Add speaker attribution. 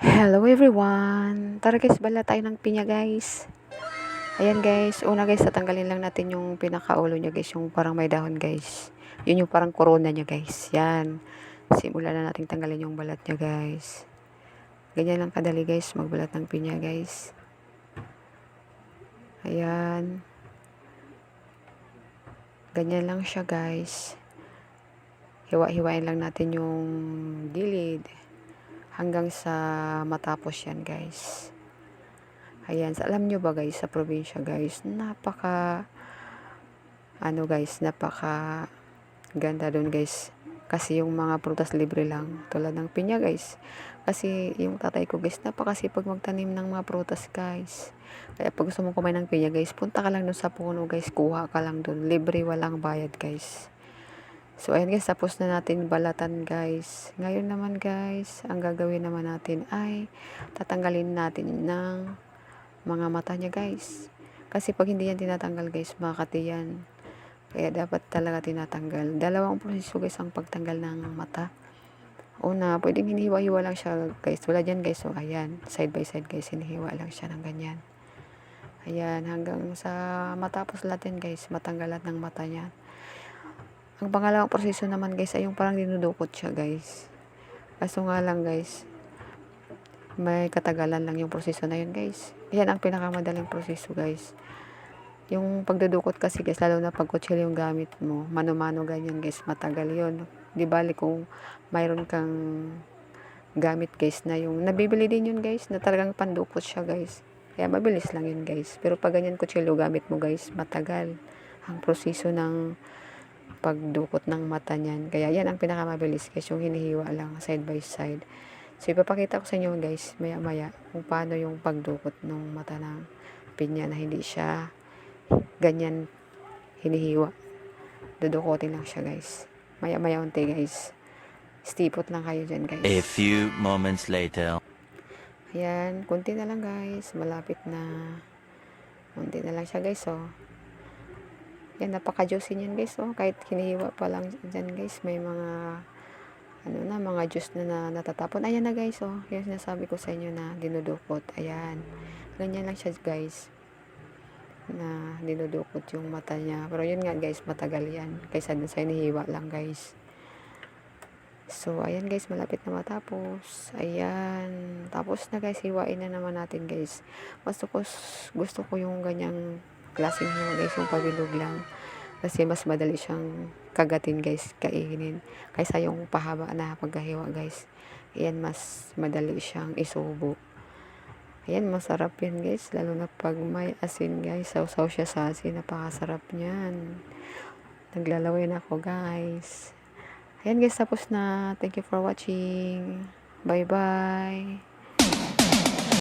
Speaker 1: Hello everyone! Tara guys, bala tayo ng pinya guys. Ayan guys, una guys, tatanggalin lang natin yung pinakaulo niya guys, yung parang may dahon guys. Yun yung parang corona niya guys. Yan. Simulan na natin tanggalin yung balat niya guys. Ganyan lang kadali guys, magbalat ng pinya guys. Ayan. Ganyan lang siya guys. Hiwa-hiwain lang natin yung gilid hanggang sa matapos yan guys. Ayan, alam nyo ba guys, sa probinsya guys, napaka ganda doon guys. Kasi yung mga prutas libre lang, tulad ng pinya guys. Kasi yung tatay ko guys, napakasipag magtanim ng mga prutas guys. Kaya pag gusto mong kumain ng pinya guys, punta ka lang doon sa puno guys, kuha ka lang doon. Libre, walang bayad guys. So ayan guys, tapos na natin balatan guys. Ngayon naman guys, ang gagawin naman natin ay tatanggalin natin ng mga mata niya guys. Kasi pag hindi yan tinatanggal guys, makakati yan. Kaya dapat talaga tinatanggal. Dalawang proseso guys ang pagtanggal ng mata. Una, pwedeng hinihiwa-hiwa lang siya guys. Wala dyan guys. So ayan, side by side guys, hinihiwa lang siya ng ganyan. Ayan, hanggang sa matapos lahat yan guys, matanggal lahat ng mata niya. Ang pangalawang proseso naman guys ay yung parang dinudukot siya guys. Kaso nga lang guys, may katagalan lang yung proseso na yun guys. Yan ang pinakamadaling proseso guys. Yung pagdudukot kasi guys, lalo na pag kutsilyo yung gamit mo, mano-mano ganyan guys, matagal yun. Di bali kung mayroon kang gamit guys na yung, nabibili din yun guys, na talagang pandukot siya guys. Kaya mabilis lang yun guys. Pero pag ganyan kutsilyo gamit mo guys, matagal ang proseso ng pagdukot ng mata niyan. Kaya yan ang pinakamabilis guys, yung hinihiwa lang side by side. So, ipapakita ko sa inyo guys, maya-maya, kung paano yung pagdukot ng mata ng pinya na hindi siya ganyan hinihiwa. Dudukotin lang siya guys. Maya-maya unti guys. Stipot lang kayo dyan guys.
Speaker 2: A few moments later.
Speaker 1: Ayan, kunti na lang guys. Malapit na. Kunti na lang siya guys, oh. Yan, napaka-juicy niyan guys, oh. Kahit hinihiwa pa lang dyan guys, may mga mga juice na natatapon. Ayan na guys, oh. Yung sinasabi ko sa inyo na dinudukot. Ayan. Ganyan lang siya guys. Na dinudukot yung mata niya. Pero yun nga guys, matagal yan. Kaysa dun sa hinihiwa lang guys. So, ayan guys, malapit na matapos. Ayan. Tapos na guys, hiwain na naman natin guys. Gusto ko yung ganyang klaseng hiwa guys, yung pabilog lang. Kasi mas madali siyang kagatin guys, kainin. Kaysa yung pahaba na pagkahiwa guys. Ayan, mas madali siyang isubo. Ayan, masarap yan guys. Lalo na pag may asin guys. Sausaw siya sa asin. Napakasarap niyan. Naglalaway na ako guys. Ayan guys, tapos na. Thank you for watching. Bye bye.